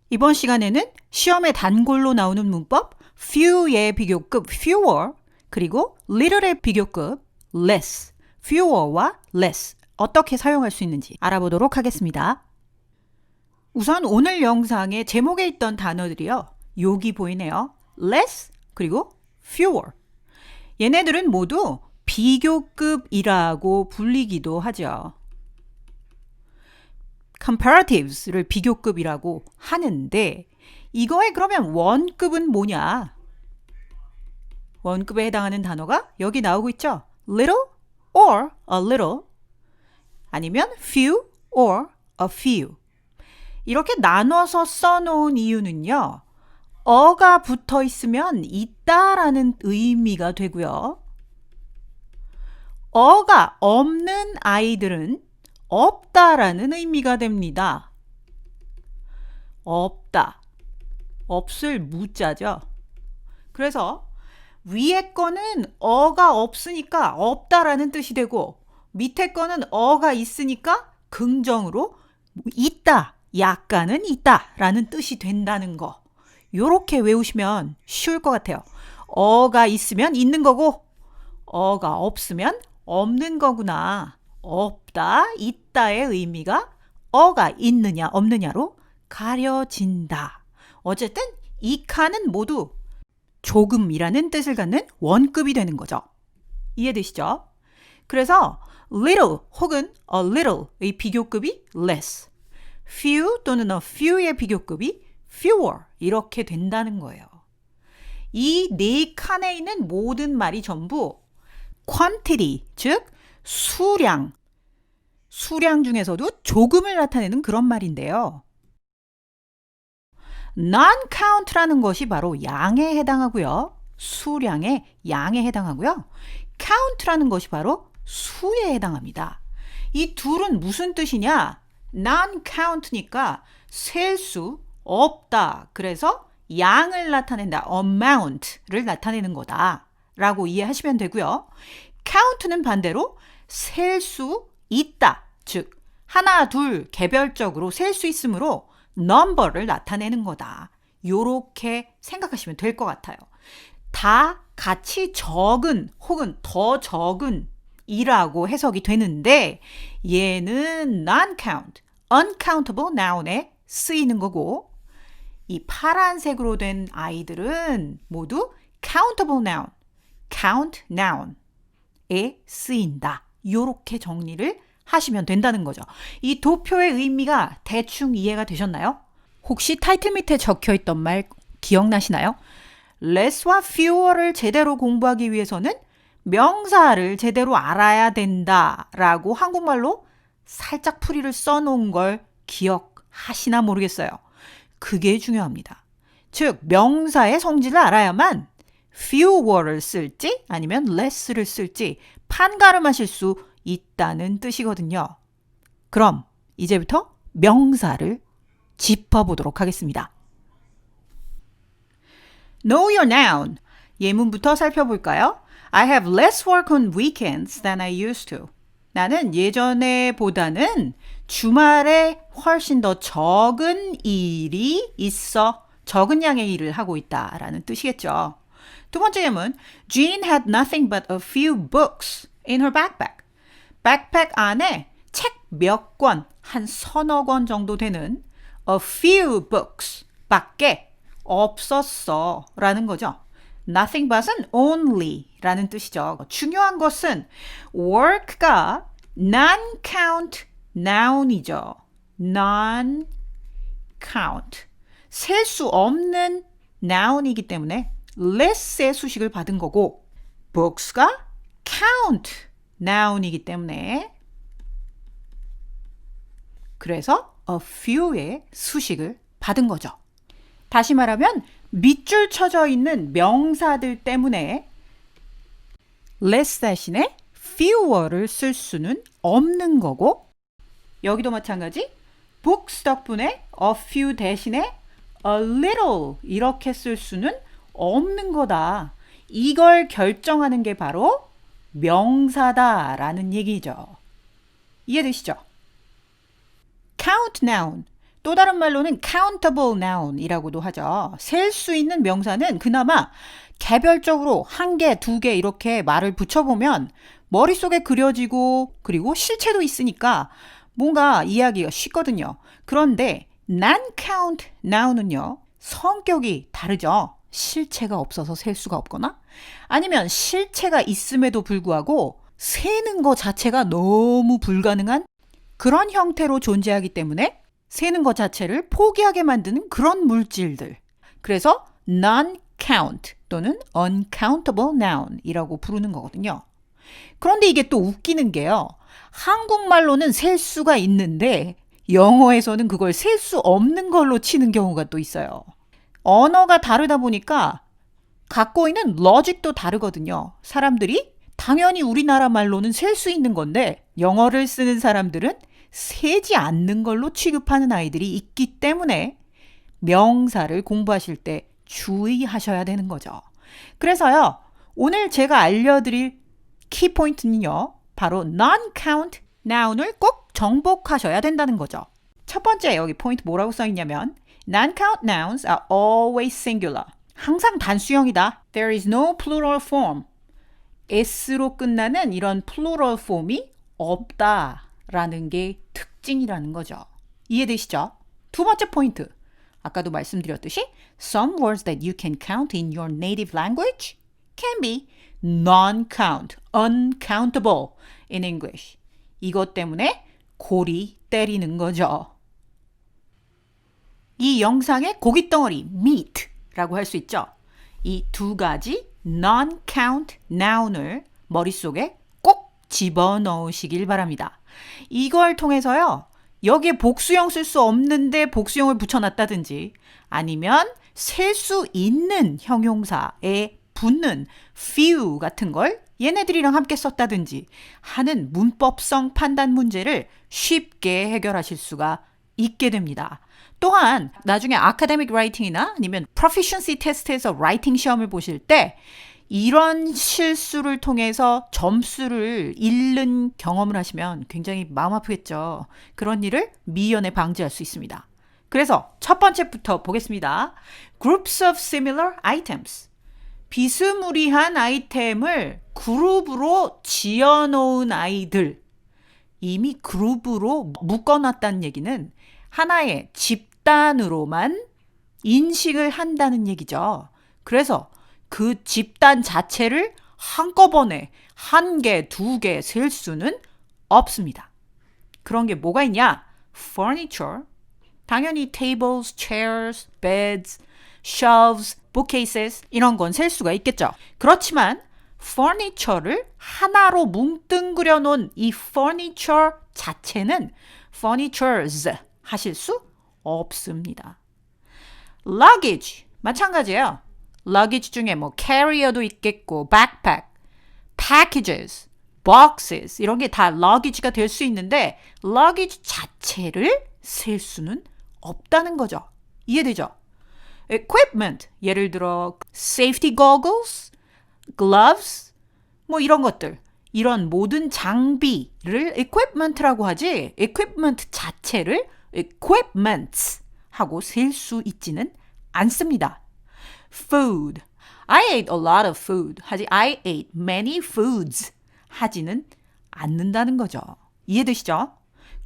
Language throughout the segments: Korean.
이번 시간에는 시험에 단골로 나오는 문법 few의 비교급 fewer 그리고 little의 비교급 less, fewer와 less 어떻게 사용할 수 있는지 알아보도록 하겠습니다. 우선 오늘 영상의 제목에 있던 단어들이요. 여기 보이네요. less 그리고 fewer. 얘네들은 모두 비교급이라고 불리기도 하죠. comparatives,를 비교급이라고 하는데 이거의 그러면 원급은 뭐냐? 원급에 해당하는 단어가 여기 나오고 있죠. little or a little 아니면 few or a few 이렇게 나눠서 써놓은 이유는요. 어가 붙어 있으면 있다라는 의미가 되고요. 어가 없는 아이들은 없다라는 의미가 됩니다. 없다. 없을 무자죠. 그래서 위에 거는 어가 없으니까 없다라는 뜻이 되고 밑에 거는 어가 있으니까 긍정으로 있다, 약간은 있다라는 뜻이 된다는 거. 요렇게 외우시면 쉬울 것 같아요. 어가 있으면 있는 거고 어가 없으면 없는 거구나. 없다, 있다의 의미가 어가 있느냐 없느냐로 가려진다. 어쨌든 이 칸은 모두 조금이라는 뜻을 갖는 원급이 되는 거죠. 이해되시죠? 그래서 little 혹은 a little의 비교급이 less, few 또는 a few의 비교급이 fewer 이렇게 된다는 거예요. 이 네 칸에 있는 모든 말이 전부 quantity, 즉 수량 중에서도 조금을 나타내는 그런 말인데요. non-count라는 것이 바로 양에 해당하고요. 수량의 양에 해당하고요. count라는 것이 바로 수에 해당합니다. 이 둘은 무슨 뜻이냐? non-count니까 셀 수 없다. 그래서 양을 나타낸다. amount를 나타내는 거다. 라고 이해하시면 되고요. count는 반대로 셀 수 있다. 즉 하나, 둘 개별적으로 셀 수 있으므로 number를 나타내는 거다. 요렇게 생각하시면 될 것 같아요. 다 같이 적은 혹은 더 적은 이라고 해석이 되는데 얘는 non-count, uncountable noun에 쓰이는 거고 이 파란색으로 된 아이들은 모두 countable noun, count noun에 쓰인다. 요렇게 정리를 하시면 된다는 거죠. 이 도표의 의미가 대충 이해가 되셨나요? 혹시 타이틀 밑에 적혀있던 말 기억나시나요? less와 fewer를 제대로 공부하기 위해서는 명사를 제대로 알아야 된다라고 한국말로 살짝 풀이를 써놓은 걸 기억하시나 모르겠어요. 그게 중요합니다. 즉 명사의 성질을 알아야만 fewer를 쓸지 아니면 less를 쓸지 판가름하실 수 있다는 뜻이거든요. 그럼 이제부터 명사를 짚어보도록 하겠습니다. Know your noun. 예문부터 살펴볼까요? I have less work on weekends than I used to. 나는 예전에 보다는 주말에 훨씬 더 적은 일이 있어. 적은 양의 일을 하고 있다라는 뜻이겠죠. 두 번째 예문. Jean had nothing but a few books in her backpack. 백팩 안에 책 몇 권, 한 서너 권 정도 되는 a few books 밖에 없었어 라는 거죠. Nothing but은 only 라는 뜻이죠. 중요한 것은 work가 non-count noun이죠. non-count. 셀 수 없는 noun이기 때문에 less의 수식을 받은 거고 books가 count noun이기 때문에 그래서 a few의 수식을 받은 거죠. 다시 말하면 밑줄 쳐져 있는 명사들 때문에 less 대신에 fewer를 쓸 수는 없는 거고 여기도 마찬가지 books 덕분에 a few 대신에 a little 이렇게 쓸 수는 없는 거다. 이걸 결정하는 게 바로 명사다라는 얘기죠. 이해되시죠? count noun 또 다른 말로는 countable noun이라고도 하죠. 셀 수 있는 명사는 그나마 개별적으로 한 개, 두 개 이렇게 말을 붙여보면 머릿속에 그려지고 그리고 실체도 있으니까 뭔가 이해하기가 쉽거든요. 그런데 non-count noun은요. 성격이 다르죠. 실체가 없어서 셀 수가 없거나 아니면 실체가 있음에도 불구하고 세는 것 자체가 너무 불가능한 그런 형태로 존재하기 때문에 세는 것 자체를 포기하게 만드는 그런 물질들. 그래서 non-count 또는 uncountable noun이라고 부르는 거거든요. 그런데 이게 또 웃기는 게요. 한국말로는 셀 수가 있는데 영어에서는 그걸 셀 수 없는 걸로 치는 경우가 또 있어요. 언어가 다르다 보니까 갖고 있는 로직도 다르거든요. 사람들이 당연히 우리나라 말로는 셀 수 있는 건데 영어를 쓰는 사람들은 세지 않는 걸로 취급하는 아이들이 있기 때문에 명사를 공부하실 때 주의하셔야 되는 거죠. 그래서요, 오늘 제가 알려드릴 키포인트는요, 바로 non-count noun을 꼭 정복하셔야 된다는 거죠. 첫 번째 여기 포인트 뭐라고 써있냐면 non-count nouns are always singular. 항상 단수형이다. There is no plural form. s로 끝나는 이런 plural form이 없다라는 게 특징이라는 거죠. 이해되시죠? 두 번째 포인트. 아까도 말씀드렸듯이 some words that you can count in your native language can be non-count, uncountable in English. 이것 때문에 골이 때리는 거죠. 이 영상의 고깃덩어리 meat라고 할 수 있죠. 이 두 가지 non-count noun을 머릿속에 꼭 집어넣으시길 바랍니다. 이걸 통해서요. 여기에 복수형 쓸 수 없는데 복수형을 붙여놨다든지 아니면 셀 수 있는 형용사에 붙는 few 같은 걸 얘네들이랑 함께 썼다든지 하는 문법성 판단 문제를 쉽게 해결하실 수가 있게 됩니다. 또한 나중에 아카데믹 라이팅이나 아니면 proficiency 테스트에서 라이팅 시험을 보실 때 이런 실수를 통해서 점수를 잃는 경험을 하시면 굉장히 마음 아프겠죠. 그런 일을 미연에 방지할 수 있습니다. 그래서 첫 번째부터 보겠습니다. Groups of similar items. 비스무리한 아이템을 그룹으로 지어놓은 아이들. 이미 그룹으로 묶어놨다는 얘기는 하나의 집단으로만 인식을 한다는 얘기죠. 그래서 그 집단 자체를 한꺼번에 한 개, 두 개 셀 수는 없습니다. 그런 게 뭐가 있냐? Furniture, 당연히 tables, chairs, beds, shelves, bookcases 이런 건 셀 수가 있겠죠. 그렇지만 furniture를 하나로 뭉뚱그려 놓은 이 furniture 자체는 furnitures 하실 수 없습니다. luggage 마찬가지예요. luggage 중에 뭐 carrier도 있겠고 backpack, packages, boxes 이런 게 다 luggage가 될 수 있는데 luggage 자체를 셀 수는 없다는 거죠. 이해되죠? equipment 예를 들어 safety goggles, gloves 뭐 이런 것들 이런 모든 장비를 equipment라고 하지 equipment 자체를 equipments 하고 셀 수 있지는 않습니다. food. I ate a lot of food. 하지 I ate many foods. 하지는 않는다는 거죠. 이해되시죠?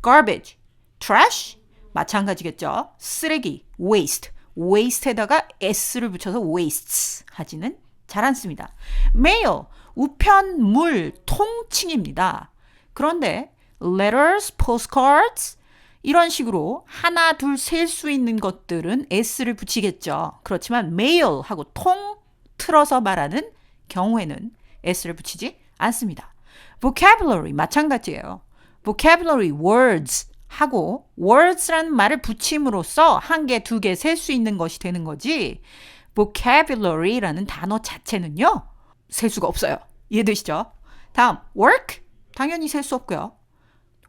garbage. trash. 마찬가지겠죠. 쓰레기. waste. waste에다가 s를 붙여서 wastes. 하지는 잘 않습니다. mail. 우편물 통칭입니다. 그런데 letters, postcards 이런 식으로 하나, 둘, 셀 수 있는 것들은 s를 붙이겠죠. 그렇지만 mail하고 통틀어서 말하는 경우에는 s를 붙이지 않습니다. vocabulary 마찬가지예요. vocabulary words 하고 words라는 말을 붙임으로써 한 개, 두 개 셀 수 있는 것이 되는 거지 vocabulary라는 단어 자체는요. 셀 수가 없어요. 이해되시죠? 다음 work 당연히 셀 수 없고요.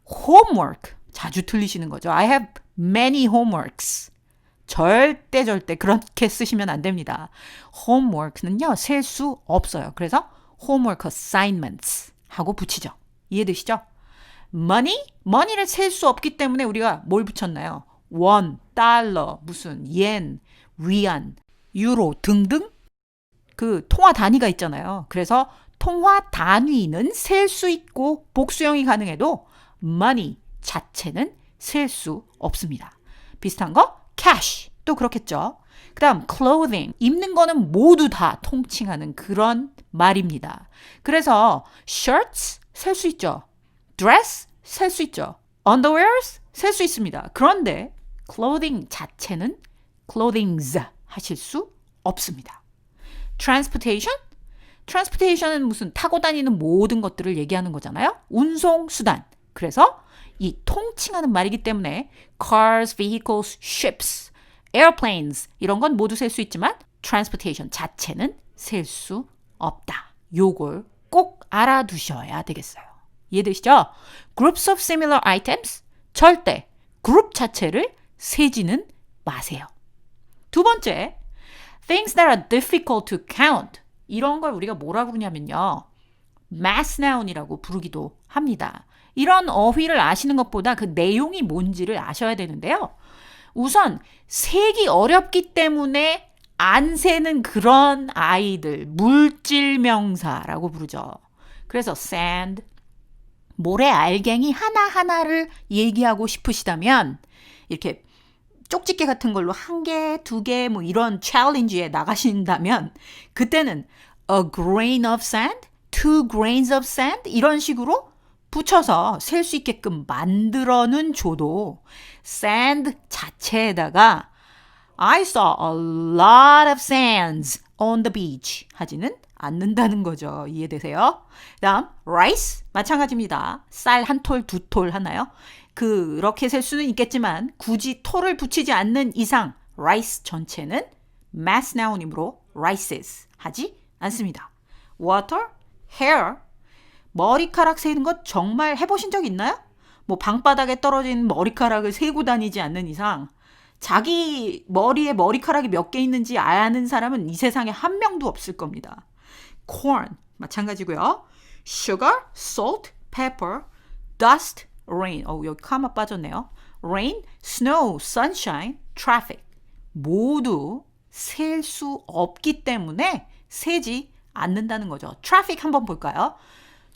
homework 자주 틀리시는 거죠. I have many homeworks. 절대 그렇게 쓰시면 안 됩니다. homework는요. 셀 수 없어요. 그래서 homework assignments 하고 붙이죠. 이해되시죠? money를 셀 수 없기 때문에 우리가 뭘 붙였나요? 원, 달러, 무슨 옌, 위안, 유로 등등 그 통화 단위가 있잖아요. 그래서 통화 단위는 셀 수 있고 복수형이 가능해도 money 자체는 셀 수 없습니다. 비슷한 거 cash 또 그렇겠죠. 그 다음 clothing 입는 거는 모두 다 통칭하는 그런 말입니다. 그래서 shirts 셀 수 있죠. dress 셀 수 있죠. underwears 셀 수 있습니다. 그런데 clothing 자체는 clothings 하실 수 없습니다. transportation? transportation은 무슨 타고 다니는 모든 것들을 얘기하는 거잖아요. 운송수단. 그래서 이 통칭하는 말이기 때문에 cars, vehicles, ships, airplanes 이런 건 모두 셀 수 있지만 transportation 자체는 셀 수 없다. 요걸 꼭 알아두셔야 되겠어요. 이해되시죠? Groups of similar items 절대 그룹 자체를 세지는 마세요. 두 번째, things that are difficult to count. 이런 걸 우리가 뭐라고 부르냐면요. mass noun이라고 부르기도 합니다. 이런 어휘를 아시는 것보다 그 내용이 뭔지를 아셔야 되는데요. 우선 세기 어렵기 때문에 안 세는 그런 아이들, 물질 명사라고 부르죠. 그래서 sand, 모래 알갱이 하나하나를 얘기하고 싶으시다면 이렇게 쪽집게 같은 걸로 한 개, 두 개 뭐 이런 챌린지에 나가신다면 그때는 a grain of sand, two grains of sand 이런 식으로 붙여서 셀 수 있게끔 만들어는 줘도 sand 자체에다가 I saw a lot of sands on the beach 하지는 않는다는 거죠. 이해되세요? 다음 rice 마찬가지입니다. 쌀 한 톨, 두 톨 하나요? 그렇게 셀 수는 있겠지만 굳이 톨을 붙이지 않는 이상 rice 전체는 mass noun이므로 rices 하지 않습니다. water, hair 머리카락 세는 것 정말 해보신 적 있나요? 뭐 방바닥에 떨어진 머리카락을 세고 다니지 않는 이상 자기 머리에 머리카락이 몇 개 있는지 아는 사람은 이 세상에 한 명도 없을 겁니다. corn 마찬가지고요. sugar, salt, pepper, dust, rain. 여기 카마 빠졌네요. rain, snow, sunshine, traffic. 모두 셀 수 없기 때문에 세지 않는다는 거죠. traffic 한번 볼까요?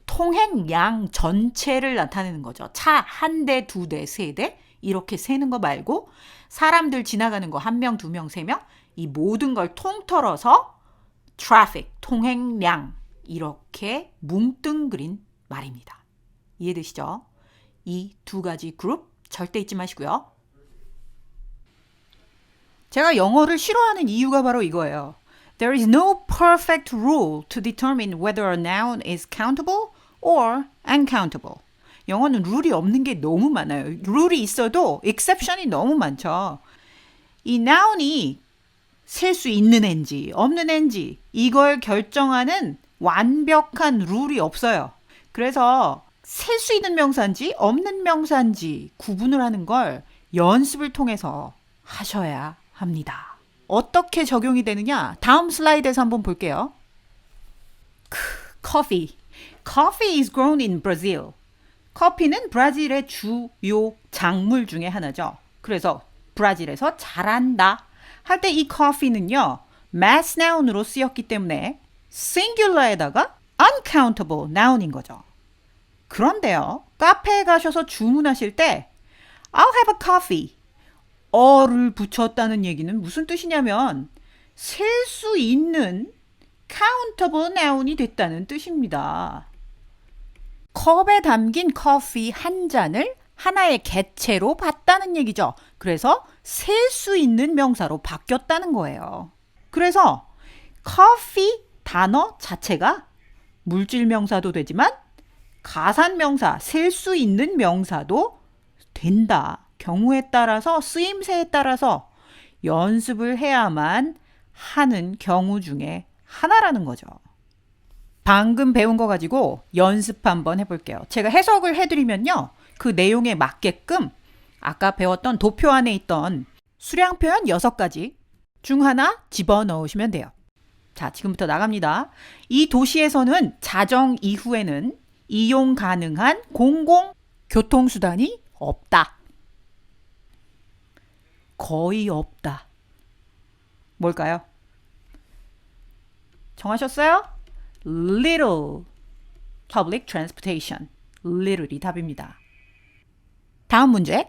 통행량 전체를 나타내는 거죠. 차 한 대, 두 대, 세 대 이렇게 세는 거 말고 사람들 지나가는 거 한 명, 두 명, 세 명 이 모든 걸 통틀어서 traffic, 통행량 이렇게 뭉뚱그린 말입니다. 이해되시죠? 이 두 가지 그룹 절대 잊지 마시고요. 제가 영어를 싫어하는 이유가 바로 이거예요. There is no perfect rule to determine whether a noun is countable or uncountable. 영어는 룰이 없는 게 너무 많아요. 룰이 있어도 exception이 너무 많죠. 이 noun이 셀 수 있는 앤지 없는 앤지 이걸 결정하는 완벽한 룰이 없어요. 그래서 셀 수 있는 명사인지 없는 명사인지 구분을 하는 걸 연습을 통해서 하셔야 합니다. 어떻게 적용이 되느냐? 다음 슬라이드에서 한번 볼게요. Coffee. Coffee is grown in Brazil. 커피는 브라질의 주요 작물 중에 하나죠. 그래서 브라질에서 자란다 할 때 이 coffee는요. mass noun으로 쓰였기 때문에 singular에다가 uncountable noun인 거죠. 그런데요. 카페에 가셔서 주문하실 때 I'll have a coffee. 어를 붙였다는 얘기는 무슨 뜻이냐면 셀 수 있는 countable noun이 됐다는 뜻입니다. 컵에 담긴 커피 한 잔을 하나의 개체로 봤다는 얘기죠. 그래서 셀 수 있는 명사로 바뀌었다는 거예요. 그래서 커피 단어 자체가 물질 명사도 되지만 가산 명사, 셀 수 있는 명사도 된다. 경우에 따라서 쓰임새에 따라서 연습을 해야만 하는 경우 중에 하나라는 거죠. 방금 배운 거 가지고 연습 한번 해볼게요. 제가 해석을 해드리면요. 그 내용에 맞게끔 아까 배웠던 도표 안에 있던 수량 표현 6가지 중 하나 집어넣으시면 돼요. 자, 지금부터 나갑니다. 이 도시에서는 자정 이후에는 이용 가능한 공공교통수단이 없다. 거의 없다. 뭘까요? 정하셨어요? Little public transportation. little이 답입니다. 다음 문제.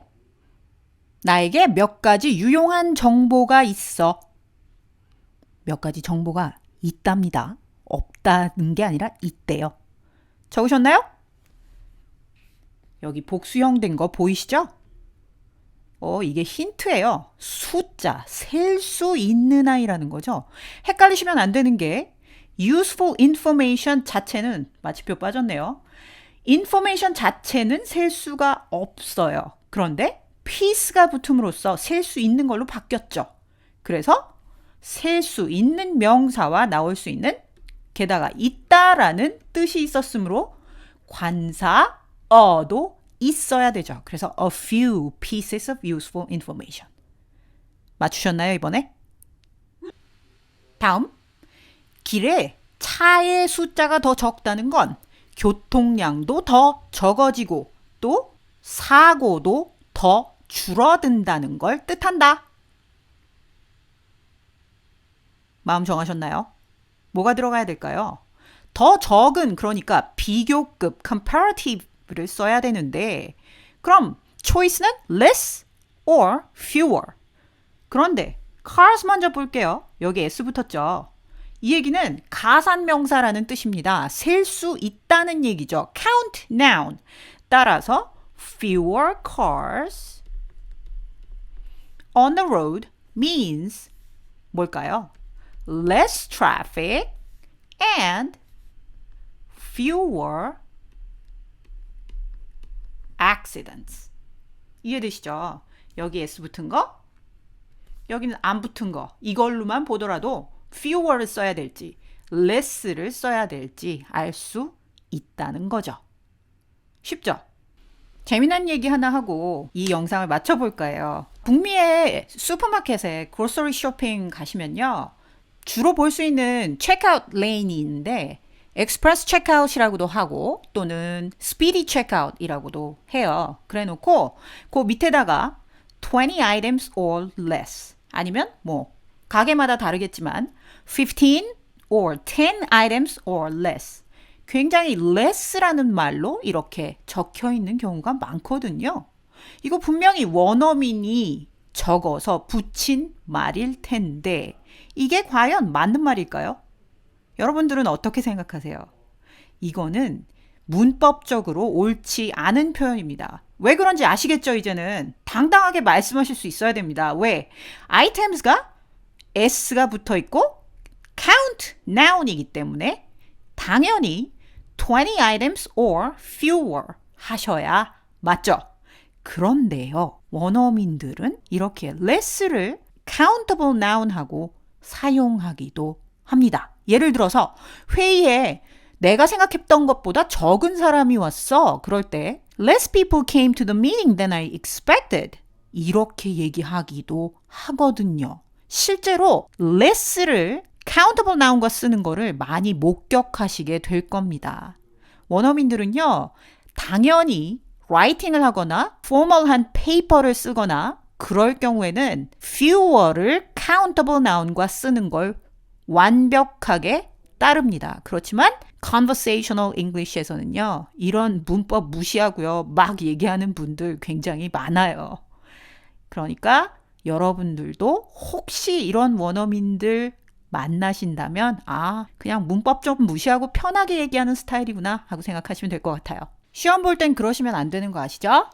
나에게 몇 가지 유용한 정보가 있어. 몇 가지 정보가 있답니다. 없다는 게 아니라 있대요. 적으셨나요? 여기 복수형 된 거 보이시죠? 이게 힌트예요. 숫자, 셀 수 있는 아이라는 거죠. 헷갈리시면 안 되는 게 useful information 자체는 마침표 빠졌네요. information 자체는 셀 수가 없어요. 그런데 piece가 붙음으로써 셀 수 있는 걸로 바뀌었죠. 그래서 셀 수 있는 명사와 나올 수 있는 게다가 있다라는 뜻이 있었으므로 관사 어도 있어야 되죠. 그래서 a few pieces of useful information. 맞추셨나요, 이번에? 다음. 길에 차의 숫자가 더 적다는 건 교통량도 더 적어지고 또 사고도 더 줄어든다는 걸 뜻한다. 마음 정하셨나요? 뭐가 들어가야 될까요? 더 적은, 그러니까 비교급 comparative를 써야 되는데 그럼 choice는 less or fewer. 그런데 cars 먼저 볼게요. 여기 s 붙었죠. 이 얘기는 가산명사라는 뜻입니다. 셀 수 있다는 얘기죠. count noun. 따라서 fewer cars on the road means 뭘까요? less traffic and fewer accidents. 이해되시죠? 여기 s 붙은 거, 여기는 안 붙은 거, 이걸로만 보더라도 fewer를 써야 될지 less를 써야 될지 알 수 있다는 거죠. 쉽죠? 재미난 얘기 하나 하고 이 영상을 마쳐볼까 해요. 북미의 슈퍼마켓에 그로서리 쇼핑 가시면요, 주로 볼 수 있는 체크아웃 레인이 있는데 익스프레스 체크아웃이라고도 하고 또는 스피디 체크아웃이라고도 해요. 그래 놓고 그 밑에다가 20 items or less 아니면 뭐 가게마다 다르겠지만 15 or 10 items or less, 굉장히 less라는 말로 이렇게 적혀 있는 경우가 많거든요. 이거 분명히 원어민이 적어서 붙인 말일 텐데 이게 과연 맞는 말일까요? 여러분들은 어떻게 생각하세요? 이거는 문법적으로 옳지 않은 표현입니다. 왜 그런지 아시겠죠? 이제는 당당하게 말씀하실 수 있어야 됩니다. 왜? items가 s가 붙어 있고 count noun이기 때문에 당연히 20 items or fewer 하셔야 맞죠? 그런데요, 원어민들은 이렇게 less를 countable noun하고 사용하기도 합니다. 예를 들어서 회의에 내가 생각했던 것보다 적은 사람이 왔어. 그럴 때 less people came to the meeting than I expected. 이렇게 얘기하기도 하거든요. 실제로 less를 countable noun과 쓰는 거를 많이 목격하시게 될 겁니다. 원어민들은요, 당연히 writing을 하거나 formal한 paper를 쓰거나 그럴 경우에는 fewer를 countable noun과 쓰는 걸 완벽하게 따릅니다. 그렇지만 conversational English에서는요, 이런 문법 무시하고요, 막 얘기하는 분들 굉장히 많아요. 그러니까 여러분들도 혹시 이런 원어민들 만나신다면 그냥 문법 좀 무시하고 편하게 얘기하는 스타일이구나 하고 생각하시면 될 것 같아요. 시험 볼 땐 그러시면 안 되는 거 아시죠?